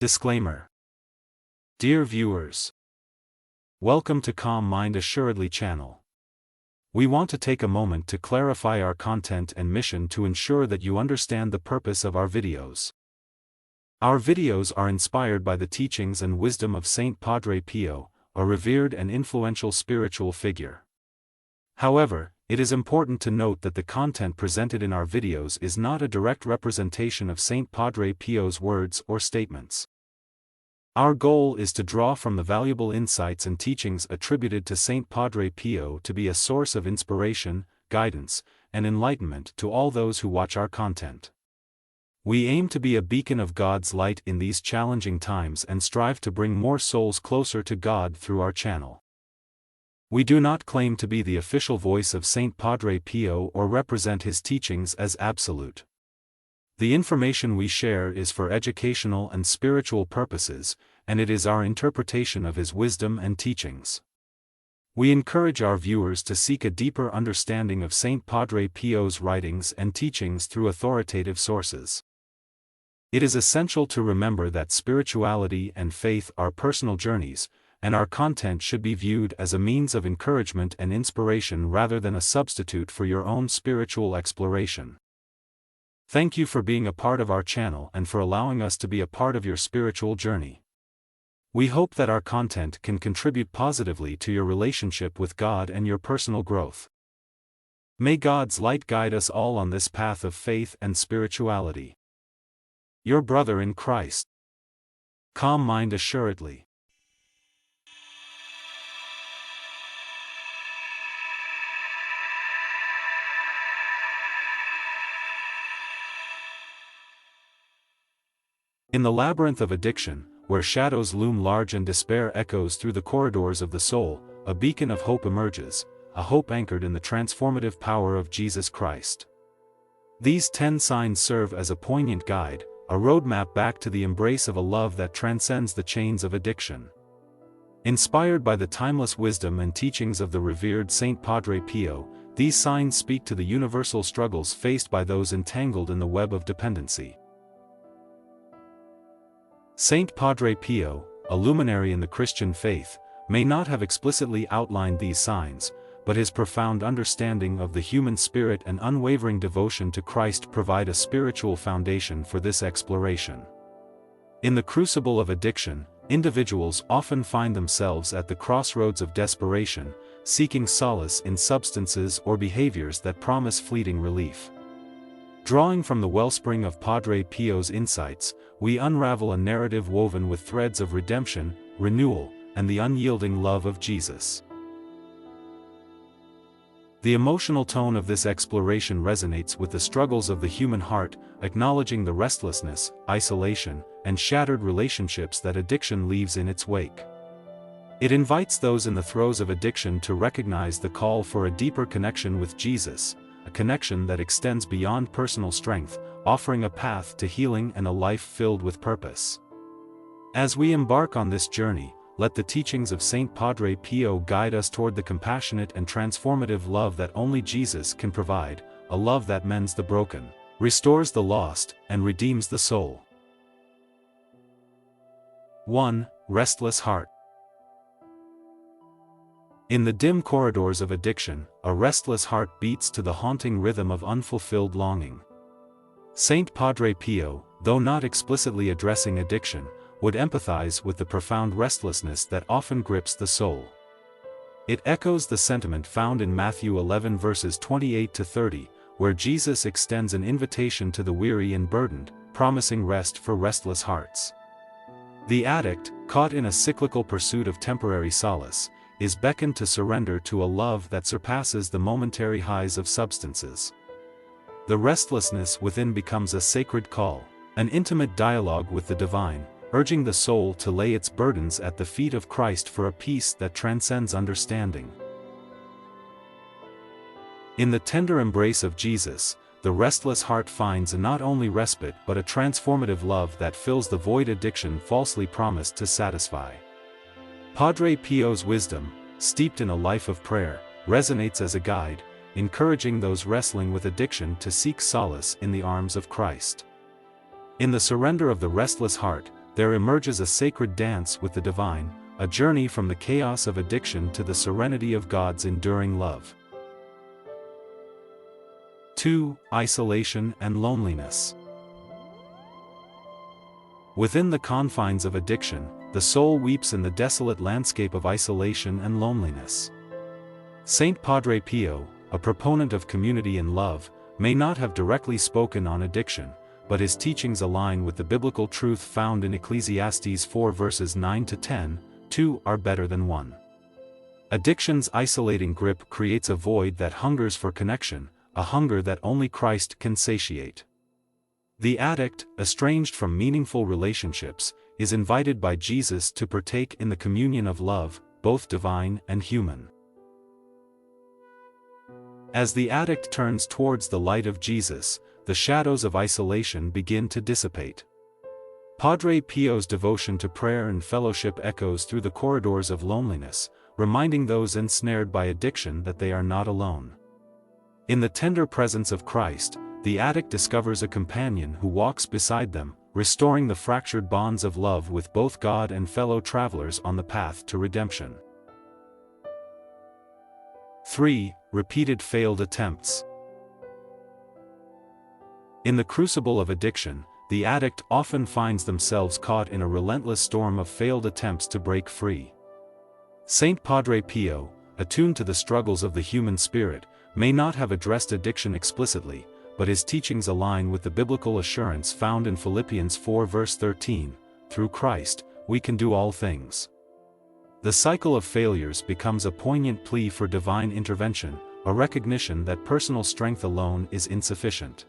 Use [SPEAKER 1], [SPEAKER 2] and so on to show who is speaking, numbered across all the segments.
[SPEAKER 1] Disclaimer. Dear viewers, welcome to Calm Mind Assuredly channel. We want to take a moment to clarify our content and mission to ensure that you understand the purpose of our videos. Our videos are inspired by the teachings and wisdom of Saint Padre Pio, a revered and influential spiritual figure. However, it is important to note that the content presented in our videos is not a direct representation of Saint Padre Pio's words or statements. Our goal is to draw from the valuable insights and teachings attributed to Saint Padre Pio to be a source of inspiration, guidance, and enlightenment to all those who watch our content. We aim to be a beacon of God's light in these challenging times and strive to bring more souls closer to God through our channel. We do not claim to be the official voice of Saint Padre Pio or represent his teachings as absolute. The information we share is for educational and spiritual purposes, and it is our interpretation of his wisdom and teachings. We encourage our viewers to seek a deeper understanding of Saint Padre Pio's writings and teachings through authoritative sources. It is essential to remember that spirituality and faith are personal journeys, and our content should be viewed as a means of encouragement and inspiration rather than a substitute for your own spiritual exploration. Thank you for being a part of our channel and for allowing us to be a part of your spiritual journey. We hope that our content can contribute positively to your relationship with God and your personal growth. May God's light guide us all on this path of faith and spirituality. Your brother in Christ. Calm Mind Assuredly. In the labyrinth of addiction, where shadows loom large and despair echoes through the corridors of the soul, a beacon of hope emerges, a hope anchored in the transformative power of Jesus Christ. These 10 signs serve as a poignant guide, a roadmap back to the embrace of a love that transcends the chains of addiction. Inspired by the timeless wisdom and teachings of the revered Saint Padre Pio, these signs speak to the universal struggles faced by those entangled in the web of dependency. Saint Padre Pio, a luminary in the Christian faith, may not have explicitly outlined these signs, but his profound understanding of the human spirit and unwavering devotion to Christ provide a spiritual foundation for this exploration. In the crucible of addiction, individuals often find themselves at the crossroads of desperation, seeking solace in substances or behaviors that promise fleeting relief. Drawing from the wellspring of Padre Pio's insights, we unravel a narrative woven with threads of redemption, renewal, and the unyielding love of Jesus. The emotional tone of this exploration resonates with the struggles of the human heart, acknowledging the restlessness, isolation, and shattered relationships that addiction leaves in its wake. It invites those in the throes of addiction to recognize the call for a deeper connection with Jesus, a connection that extends beyond personal strength, offering a path to healing and a life filled with purpose. As we embark on this journey, let the teachings of Saint Padre Pio guide us toward the compassionate and transformative love that only Jesus can provide, a love that mends the broken, restores the lost, and redeems the soul. 1. Restless Heart. In the dim corridors of addiction, a restless heart beats to the haunting rhythm of unfulfilled longing. Saint Padre Pio, though not explicitly addressing addiction, would empathize with the profound restlessness that often grips the soul. It echoes the sentiment found in Matthew 11 verses 28 to 30, where Jesus extends an invitation to the weary and burdened, promising rest for restless hearts. The addict, caught in a cyclical pursuit of temporary solace, is beckoned to surrender to a love that surpasses the momentary highs of substances. The restlessness within becomes a sacred call, an intimate dialogue with the divine, urging the soul to lay its burdens at the feet of Christ for a peace that transcends understanding. In the tender embrace of Jesus, the restless heart finds not only respite but a transformative love that fills the void addiction falsely promised to satisfy. Padre Pio's wisdom, steeped in a life of prayer, resonates as a guide, encouraging those wrestling with addiction to seek solace in the arms of Christ. In the surrender of the restless heart, there emerges a sacred dance with the divine, a journey from the chaos of addiction to the serenity of God's enduring love. 2. Isolation and loneliness. Within the confines of addiction, the soul weeps in the desolate landscape of isolation and loneliness. Saint Padre Pio, a proponent of community and love, may not have directly spoken on addiction, but his teachings align with the biblical truth found in Ecclesiastes 4 verses 9 to 10, two are better than one. Addiction's isolating grip creates a void that hungers for connection, a hunger that only Christ can satiate. The addict, estranged from meaningful relationships, is invited by Jesus to partake in the communion of love, both divine and human. As the addict turns towards the light of Jesus, the shadows of isolation begin to dissipate. Padre Pio's devotion to prayer and fellowship echoes through the corridors of loneliness, reminding those ensnared by addiction that they are not alone. In the tender presence of Christ, the addict discovers a companion who walks beside them, restoring the fractured bonds of love with both God and fellow travelers on the path to redemption. 3. Repeated failed attempts. In the crucible of addiction, the addict often finds themselves caught in a relentless storm of failed attempts to break free. Saint Padre Pio, attuned to the struggles of the human spirit, may not have addressed addiction explicitly, but his teachings align with the biblical assurance found in Philippians 4 verse 13, "Through Christ, we can do all things." The cycle of failures becomes a poignant plea for divine intervention, a recognition that personal strength alone is insufficient.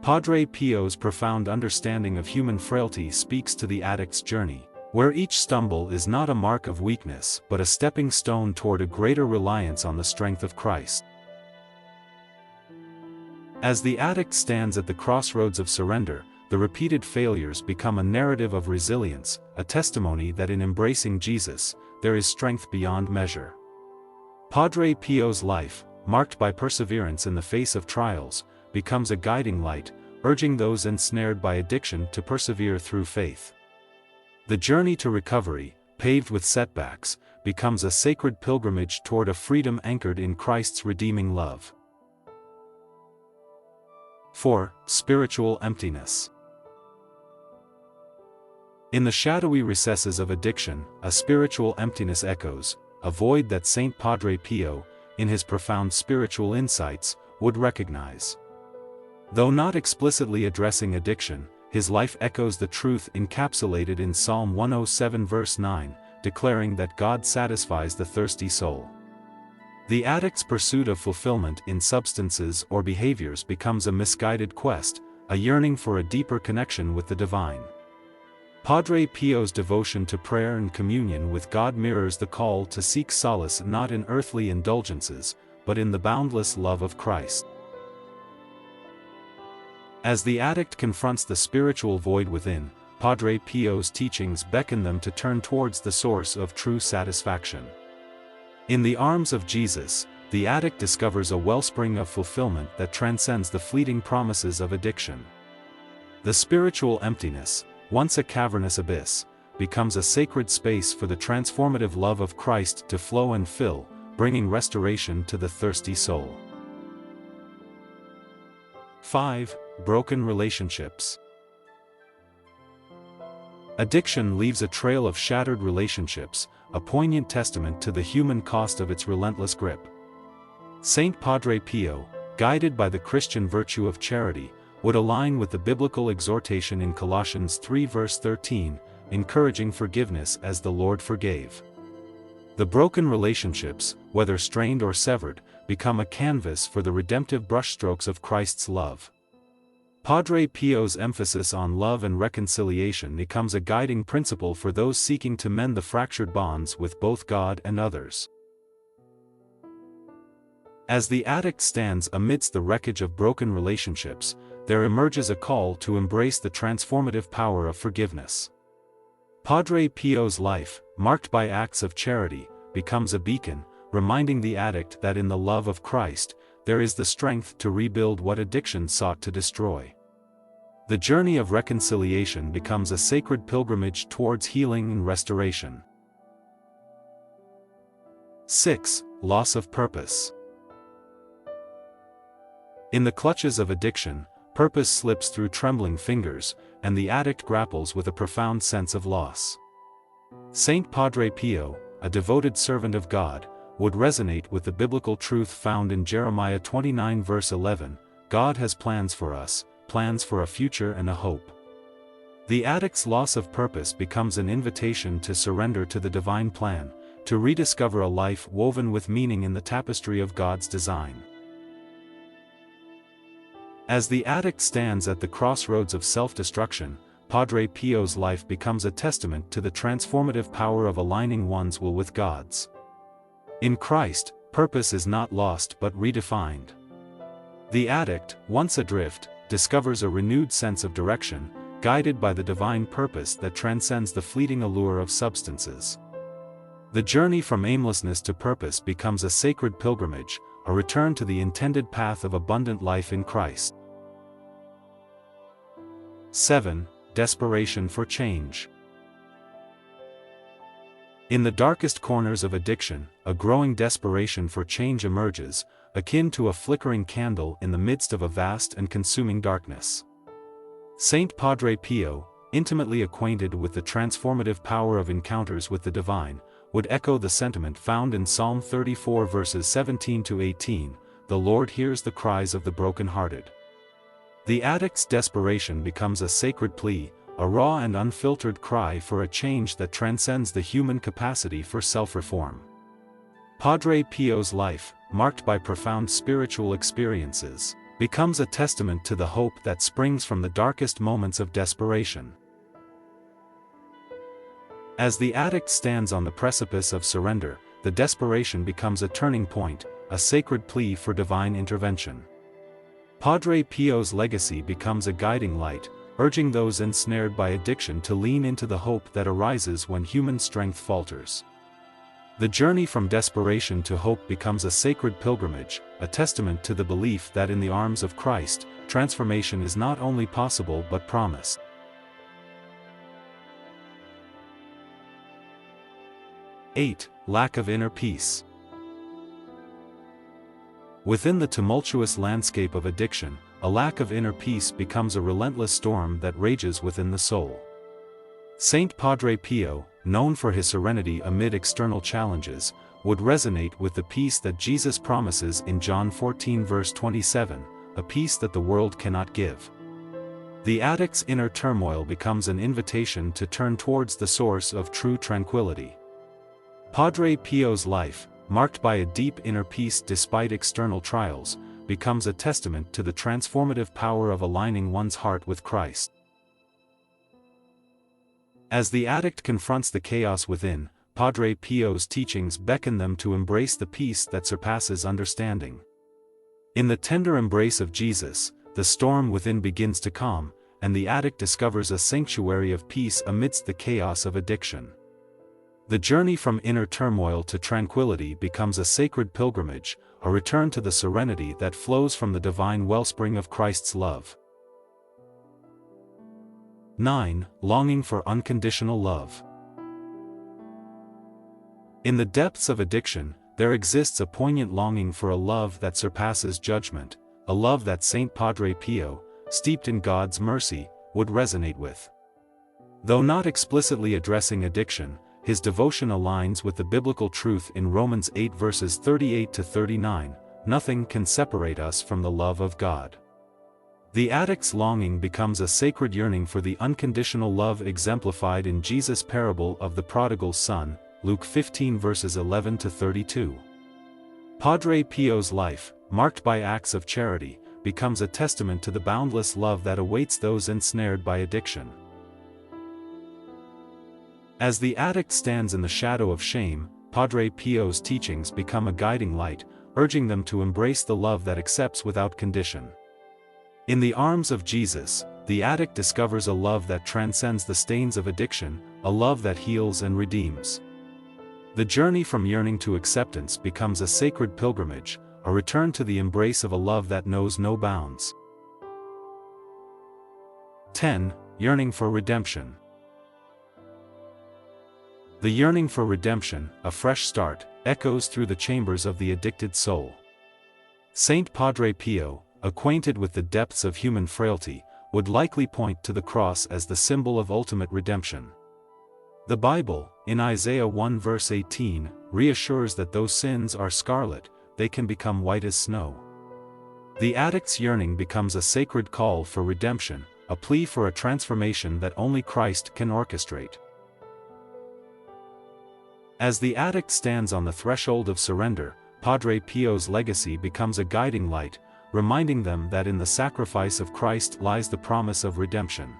[SPEAKER 1] Padre Pio's profound understanding of human frailty speaks to the addict's journey, where each stumble is not a mark of weakness but a stepping stone toward a greater reliance on the strength of Christ. As the addict stands at the crossroads of surrender, the repeated failures become a narrative of resilience, a testimony that in embracing Jesus, there is strength beyond measure. Padre Pio's life, marked by perseverance in the face of trials, becomes a guiding light, urging those ensnared by addiction to persevere through faith. The journey to recovery, paved with setbacks, becomes a sacred pilgrimage toward a freedom anchored in Christ's redeeming love. 4. Spiritual emptiness. In the shadowy recesses of addiction, a spiritual emptiness echoes, a void that Saint Padre Pio, in his profound spiritual insights, would recognize. Though not explicitly addressing addiction, his life echoes the truth encapsulated in Psalm 107 verse 9, declaring that God satisfies the thirsty soul. The addict's pursuit of fulfillment in substances or behaviors becomes a misguided quest, a yearning for a deeper connection with the divine. Padre Pio's devotion to prayer and communion with God mirrors the call to seek solace not in earthly indulgences, but in the boundless love of Christ. As the addict confronts the spiritual void within, Padre Pio's teachings beckon them to turn towards the source of true satisfaction. In the arms of Jesus, the addict discovers a wellspring of fulfillment that transcends the fleeting promises of addiction. The spiritual emptiness, once a cavernous abyss, becomes a sacred space for the transformative love of Christ to flow and fill, bringing restoration to the thirsty soul. 5. Broken relationships. Addiction leaves a trail of shattered relationships, a poignant testament to the human cost of its relentless grip. Saint Padre Pio, guided by the Christian virtue of charity, would align with the biblical exhortation in Colossians 3 verse 13, encouraging forgiveness as the Lord forgave. The broken relationships, whether strained or severed, become a canvas for the redemptive brushstrokes of Christ's love. Padre Pio's emphasis on love and reconciliation becomes a guiding principle for those seeking to mend the fractured bonds with both God and others. As the addict stands amidst the wreckage of broken relationships, there emerges a call to embrace the transformative power of forgiveness. Padre Pio's life, marked by acts of charity, becomes a beacon, reminding the addict that in the love of Christ, there is the strength to rebuild what addiction sought to destroy. The journey of reconciliation becomes a sacred pilgrimage towards healing and restoration. 6. Loss of purpose. In the clutches of addiction, purpose slips through trembling fingers, and the addict grapples with a profound sense of loss. Saint Padre Pio, a devoted servant of God, would resonate with the biblical truth found in Jeremiah 29 verse 11, God has plans for us, plans for a future and a hope. The addict's loss of purpose becomes an invitation to surrender to the divine plan, to rediscover a life woven with meaning in the tapestry of God's design. As the addict stands at the crossroads of self-destruction, Padre Pio's life becomes a testament to the transformative power of aligning one's will with God's. In Christ, purpose is not lost but redefined. The addict, once adrift, discovers a renewed sense of direction, guided by the divine purpose that transcends the fleeting allure of substances. The journey from aimlessness to purpose becomes a sacred pilgrimage, a return to the intended path of abundant life in Christ. 7. Desperation for change. In the darkest corners of addiction, a growing desperation for change emerges, akin to a flickering candle in the midst of a vast and consuming darkness. Saint Padre Pio, intimately acquainted with the transformative power of encounters with the divine, would echo the sentiment found in Psalm 34 verses 17 to 18, "The Lord hears the cries of the brokenhearted." The addict's desperation becomes a sacred plea, a raw and unfiltered cry for a change that transcends the human capacity for self-reform. Padre Pio's life, marked by profound spiritual experiences, becomes a testament to the hope that springs from the darkest moments of desperation. As the addict stands on the precipice of surrender, the desperation becomes a turning point, a sacred plea for divine intervention. Padre Pio's legacy becomes a guiding light, urging those ensnared by addiction to lean into the hope that arises when human strength falters. The journey from desperation to hope becomes a sacred pilgrimage, a testament to the belief that in the arms of Christ, transformation is not only possible but promised. 8. Lack of inner peace. Within the tumultuous landscape of addiction, a lack of inner peace becomes a relentless storm that rages within the soul. Saint Padre Pio, known for his serenity amid external challenges, would resonate with the peace that Jesus promises in John 14 verse 27, a peace that the world cannot give. The addict's inner turmoil becomes an invitation to turn towards the source of true tranquility. Padre Pio's life, marked by a deep inner peace despite external trials, becomes a testament to the transformative power of aligning one's heart with Christ. As the addict confronts the chaos within, Padre Pio's teachings beckon them to embrace the peace that surpasses understanding. In the tender embrace of Jesus, the storm within begins to calm, and the addict discovers a sanctuary of peace amidst the chaos of addiction. The journey from inner turmoil to tranquility becomes a sacred pilgrimage, a return to the serenity that flows from the divine wellspring of Christ's love. 9. Longing for unconditional love. In the depths of addiction, there exists a poignant longing for a love that surpasses judgment, a love that Saint Padre Pio, steeped in God's mercy, would resonate with. Though not explicitly addressing addiction, his devotion aligns with the biblical truth in Romans 8 verses 38 to 39, "Nothing can separate us from the love of God." The addict's longing becomes a sacred yearning for the unconditional love exemplified in Jesus' parable of the prodigal son, Luke 15 verses 11 to 32. Padre Pio's life, marked by acts of charity, becomes a testament to the boundless love that awaits those ensnared by addiction. As the addict stands in the shadow of shame, Padre Pio's teachings become a guiding light, urging them to embrace the love that accepts without condition. In the arms of Jesus, the addict discovers a love that transcends the stains of addiction, a love that heals and redeems. The journey from yearning to acceptance becomes a sacred pilgrimage, a return to the embrace of a love that knows no bounds. 10. Yearning for redemption. The yearning for redemption, a fresh start, echoes through the chambers of the addicted soul. Saint Padre Pio, acquainted with the depths of human frailty, would likely point to the cross as the symbol of ultimate redemption. The Bible, in Isaiah 1 verse 18, reassures that though sins are scarlet, they can become white as snow. The addict's yearning becomes a sacred call for redemption, a plea for a transformation that only Christ can orchestrate. As the addict stands on the threshold of surrender, Padre Pio's legacy becomes a guiding light, reminding them that in the sacrifice of Christ lies the promise of redemption.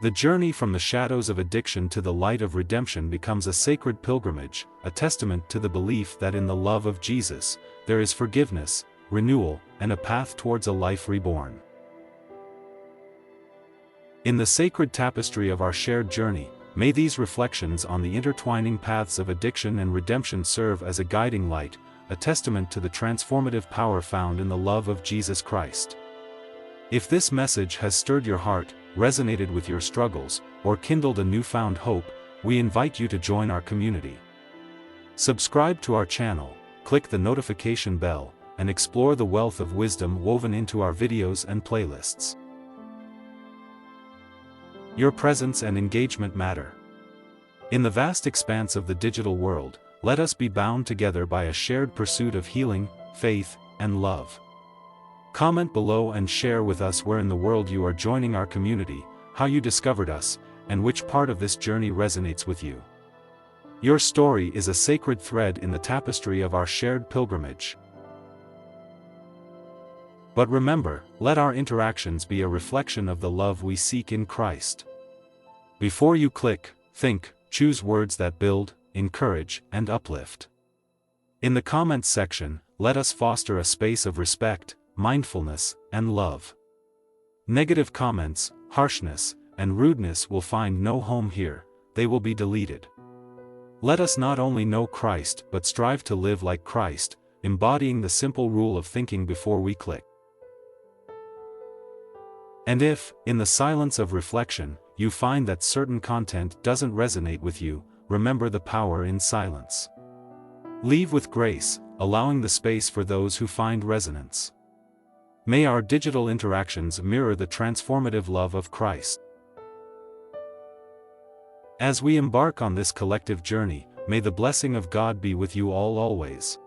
[SPEAKER 1] The journey from the shadows of addiction to the light of redemption becomes a sacred pilgrimage, a testament to the belief that in the love of Jesus, there is forgiveness, renewal, and a path towards a life reborn. In the sacred tapestry of our shared journey, may these reflections on the intertwining paths of addiction and redemption serve as a guiding light, a testament to the transformative power found in the love of Jesus Christ. If this message has stirred your heart, resonated with your struggles, or kindled a newfound hope, we invite you to join our community. Subscribe to our channel, click the notification bell, and explore the wealth of wisdom woven into our videos and playlists. Your presence and engagement matter. In the vast expanse of the digital world, let us be bound together by a shared pursuit of healing, faith, and love. Comment below and share with us where in the world you are joining our community, how you discovered us, and which part of this journey resonates with you. Your story is a sacred thread in the tapestry of our shared pilgrimage. But remember, let our interactions be a reflection of the love we seek in Christ. Before you click, think, choose words that build, encourage, and uplift. In the comments section, let us foster a space of respect, mindfulness, and love. Negative comments, harshness, and rudeness will find no home here, they will be deleted. Let us not only know Christ but strive to live like Christ, embodying the simple rule of thinking before we click. And if, in the silence of reflection, you find that certain content doesn't resonate with you, remember the power in silence. Leave with grace, allowing the space for those who find resonance. May our digital interactions mirror the transformative love of Christ. As we embark on this collective journey, may the blessing of God be with you all always.